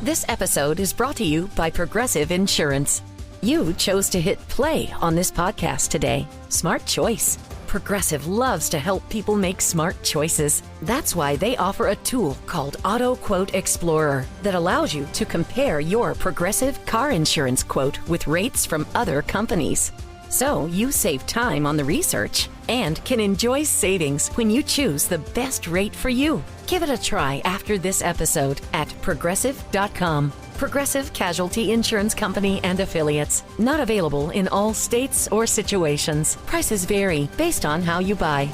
This episode is brought to you by Progressive Insurance. You chose to hit play on this podcast today. Smart choice. Progressive loves to help people make smart choices. That's why they offer a tool called Auto Quote Explorer that allows you to compare your Progressive car insurance quote with rates from other companies. So you save time on the research and can enjoy savings when you choose the best rate for you. Give it a try after this episode at Progressive.com. Progressive Casualty Insurance Company and Affiliates. Not available in all states or situations. Prices vary based on how you buy.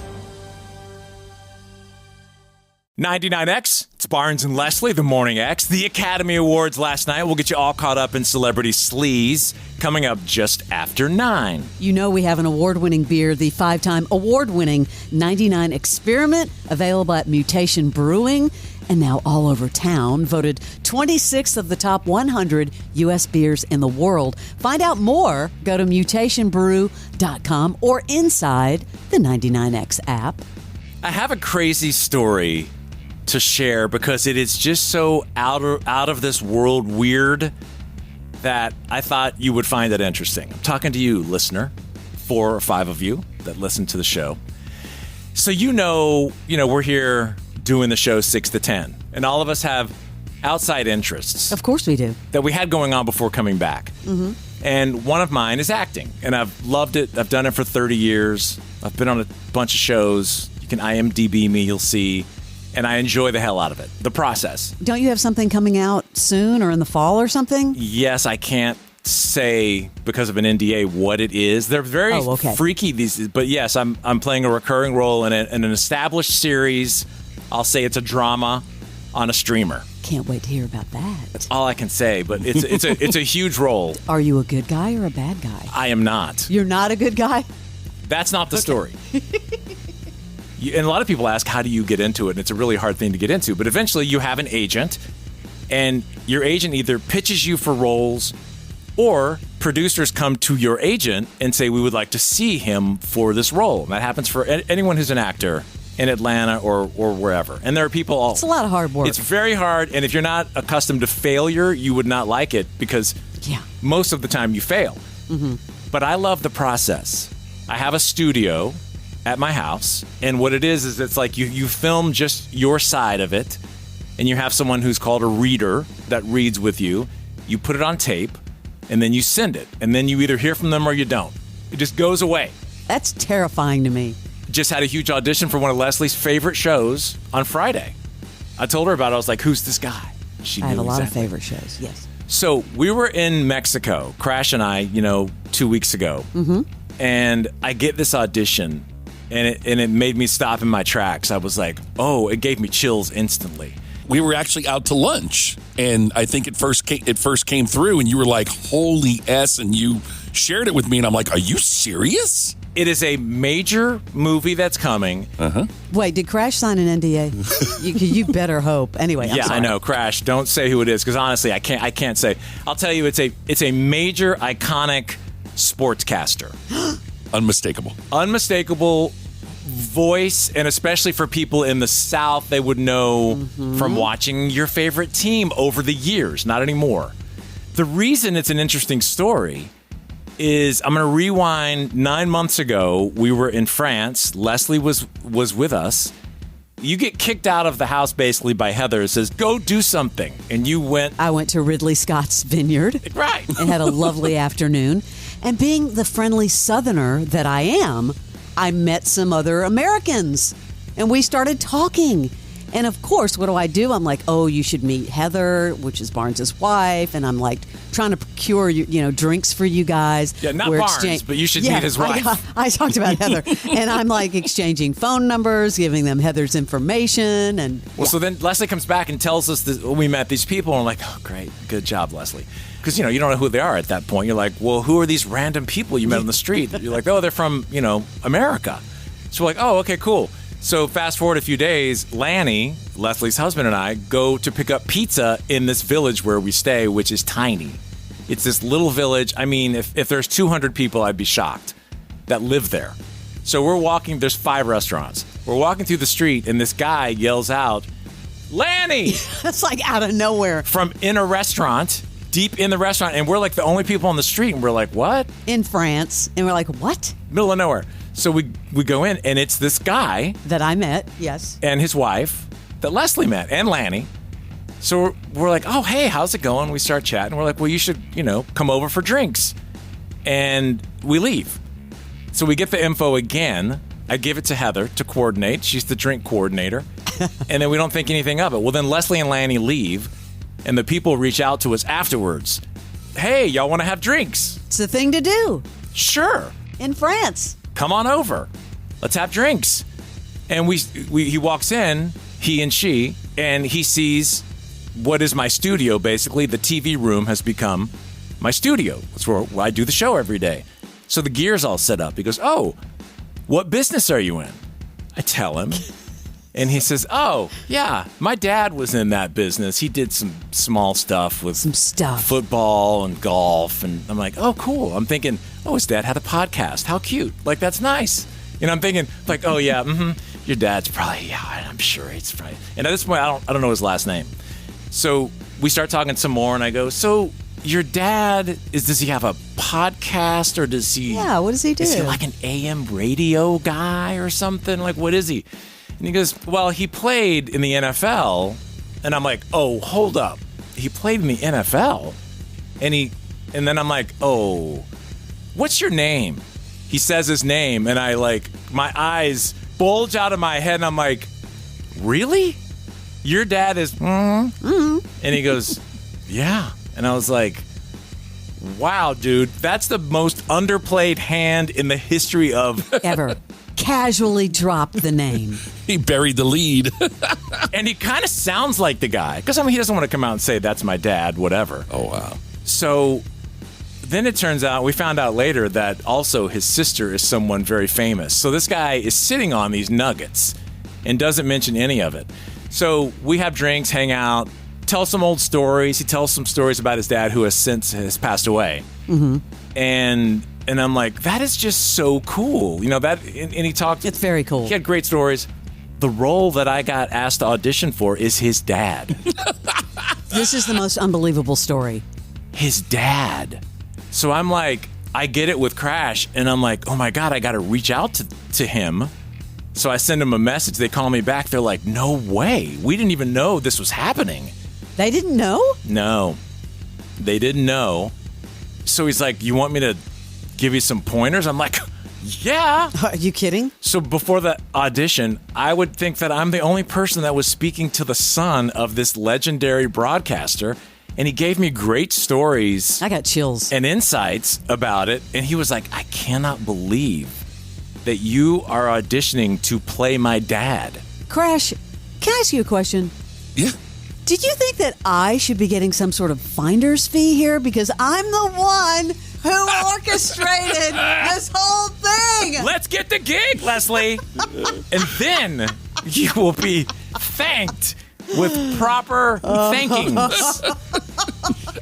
99X, it's Barnes and Leslie, the Morning X. The Academy Awards last night. We'll get you all caught up in celebrity sleaze coming up just after 9. You know we have an award-winning beer, the 5-time award-winning 99 Experiment, available at Mutation Brewing and now all over town. Voted 26th of the top 100 U.S. beers in the world. Find out more. Go to mutationbrew.com or inside the 99X app. I have a crazy story to share because it is just so out of this world weird that I thought you would find it interesting. I'm talking to you, listener, 4 or 5 of you that listen to the show. So you know, we're here doing the show 6 to 10, and all of us have outside interests. Of course we do. That we had going on before coming back. Mm-hmm. And one of mine is acting, and I've loved it. I've done it for 30 years. I've been on a bunch of shows. You can IMDb me, you'll see. And I enjoy the hell out of it. The process. Don't you have something coming out soon or in the fall or something? Yes, I can't say because of an NDA what it is. They're very freaky these days. But yes, I'm playing a recurring role in an established series. I'll say it's a drama on a streamer. Can't wait to hear about that. That's all I can say, but it's a huge role. Are you a good guy or a bad guy? I am not. You're not a good guy? That's not the story. And a lot of people ask, how do you get into it? And it's a really hard thing to get into. But eventually you have an agent, and your agent either pitches you for roles or producers come to your agent and say, we would like to see him for this role. And that happens for anyone who's an actor in Atlanta or wherever. And there are people all... It's a lot of hard work. It's very hard. And if you're not accustomed to failure, you would not like it because most of the time you fail. Mm-hmm. But I love the process. I have a studio at my house, and what it is it's like you film just your side of it, and you have someone who's called a reader that reads with you. You put it on tape, and then you send it, and then you either hear from them or you don't. It just goes away. That's terrifying to me. Just had a huge audition for one of Leslie's favorite shows on Friday. I told her about it. I was like, who's this guy? She I have knew a lot exactly. of favorite shows, yes. So we were in Mexico, Crash and I, 2 weeks ago, and I get this audition. And it made me stop in my tracks. I was like, it gave me chills instantly. We were actually out to lunch, and I think it first came through, and you were like, holy S, and you shared it with me, and I'm like, are you serious? It is a major movie that's coming. Uh-huh. Wait, did Crash sign an NDA? you better hope. Anyway, I'm sorry. I know, Crash. Don't say who it is, because honestly, I can't say. I'll tell you, it's a major, iconic sportscaster. Unmistakable voice, and especially for people in the South, they would know from watching your favorite team over the years, not anymore. The reason it's an interesting story is I'm going to rewind 9 months ago. We were in France. Leslie was with us. You get kicked out of the house basically by Heather. It says, go do something. And you went. I went to Ridley Scott's vineyard. Right. And had a lovely afternoon. And being the friendly Southerner that I am, I met some other Americans, and we started talking. And of course, what do? I'm like, you should meet Heather, which is Barnes' wife, and I'm like trying to procure drinks for you guys. Yeah, not Barnes, but you should meet his wife. I talked about Heather, and I'm like exchanging phone numbers, giving them Heather's information, and so then Leslie comes back and tells us that we met these people, and I'm like, great, good job, Leslie. Because, you don't know who they are at that point. You're like, well, who are these random people you met on the street? You're like, they're from, America. So we're like, okay, cool. So fast forward a few days, Lanny, Leslie's husband, and I go to pick up pizza in this village where we stay, which is tiny. It's this little village. I mean, if there's 200 people, I'd be shocked that live there. So we're walking. There's 5 restaurants. We're walking through the street, and this guy yells out, Lanny! It's like out of nowhere. From in a restaurant, deep in the restaurant, and we're like the only people on the street, and we're like, what? In France. And we're like, what? Middle of nowhere. So we go in, and it's this guy. That I met, yes. And his wife that Leslie met, and Lanny. So we're like, oh, hey, how's it going? We start chatting. We're like, well, you should, come over for drinks. And we leave. So we get the info again. I give it to Heather to coordinate. She's the drink coordinator. And then we don't think anything of it. Well, then Leslie and Lanny leave, and the people reach out to us afterwards. Hey, y'all want to have drinks? It's the thing to do. Sure. In France. Come on over. Let's have drinks. And he walks in, he and she, and he sees what is my studio, basically. The TV room has become my studio. It's where I do the show every day. So the gear's all set up. He goes, oh, what business are you in? I tell him. And he says, oh, yeah, my dad was in that business. He did some small stuff with football and golf. And I'm like, oh, cool. I'm thinking, oh, his dad had a podcast. How cute. Like, that's nice. And I'm thinking, like, oh, yeah, your dad's probably, yeah, I'm sure he's probably. And at this point, I don't know his last name. So we start talking some more, and I go, so your dad, does he have a podcast, or does he? Yeah, what does he do? Is he like an AM radio guy or something? Like, what is he? And he goes, well, he played in the NFL. And I'm like, oh, hold up. He played in the NFL? And then I'm like, oh, what's your name? He says his name, and my eyes bulge out of my head, and I'm like, really? Your dad is, And he goes, yeah. And I was like, wow, dude, that's the most underplayed hand in the history of ever. Casually dropped the name. He buried the lead. And he kind of sounds like the guy. Because, he doesn't want to come out and say, that's my dad, whatever. Oh, wow. So then it turns out, we found out later that also his sister is someone very famous. So this guy is sitting on these nuggets and doesn't mention any of it. So we have drinks, hang out, tell some old stories. He tells some stories about his dad who has passed away. Mm-hmm. And I'm like, that is just so cool. And he talked. It's very cool. He had great stories. The role that I got asked to audition for is his dad. This is the most unbelievable story. His dad. So I'm like, I get it with Crash, and I'm like, oh my God, I got to reach out to him. So I send him a message. They call me back. They're like, no way. We didn't even know this was happening. They didn't know? No. They didn't know. So he's like, you want me to give you some pointers? I'm like, yeah. Are you kidding? So before the audition, I would think that I'm the only person that was speaking to the son of this legendary broadcaster. And he gave me great stories. I got chills. And insights about it. And he was like, I cannot believe that you are auditioning to play my dad. Crash, can I ask you a question? Yeah. Did you think that I should be getting some sort of finder's fee here? Because I'm the one who orchestrated this whole thing. Let's get the gig, Leslie. And then you will be thanked with proper thankings.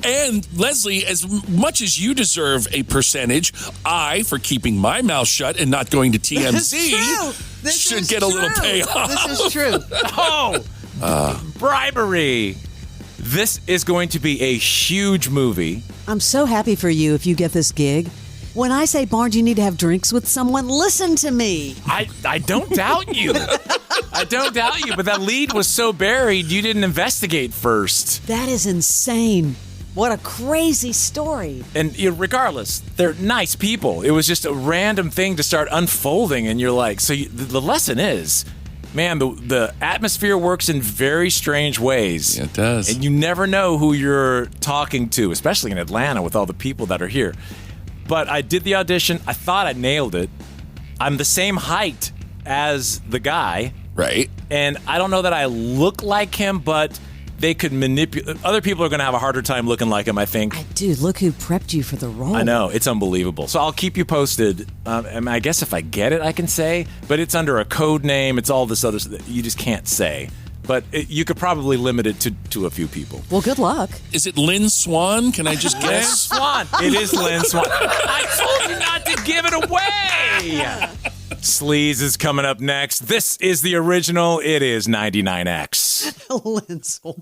And Leslie, as much as you deserve a percentage, I, for keeping my mouth shut and not going to TMZ, should get a little payoff. This is true. Bribery. This is going to be a huge movie. I'm so happy for you if you get this gig. When I say, Barnes, you need to have drinks with someone, listen to me. I don't doubt you. I don't doubt you, but that lead was so buried, you didn't investigate first. That is insane. What a crazy story. And regardless, they're nice people. It was just a random thing to start unfolding, and you're like, so the lesson is, man, the atmosphere works in very strange ways. Yeah, it does. And you never know who you're talking to, especially in Atlanta with all the people that are here. But I did the audition. I thought I nailed it. I'm the same height as the guy. Right. And I don't know that I look like him, but they could manipulate. Other people are going to have a harder time looking like him, I think. Dude, look who prepped you for the role. I know. It's unbelievable. So I'll keep you posted. I guess if I get it, I can say. But it's under a code name. It's all this other stuff that you just can't say. But you could probably limit it to a few people. Well, good luck. Is it Lynn Swan? Can I just guess? Lynn Swan. It is Lynn Swan. I told you not to give it away. Sleaze is coming up next. This is the original. It is 99X. Lindsay.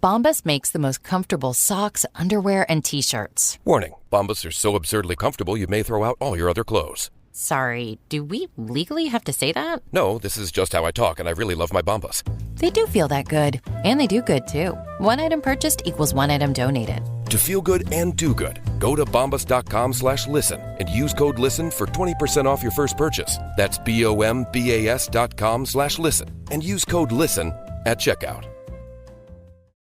Bombas makes the most comfortable socks, underwear, and T-shirts. Warning, Bombas are so absurdly comfortable you may throw out all your other clothes. Sorry, do we legally have to say that? No, this is just how I talk, and I really love my Bombas. They do feel that good. And they do good, too. One item purchased equals one item donated. To feel good and do good, go to bombas.com/listen and use code LISTEN for 20% off your first purchase. That's BOMBAS.com/listen and use code LISTEN at checkout.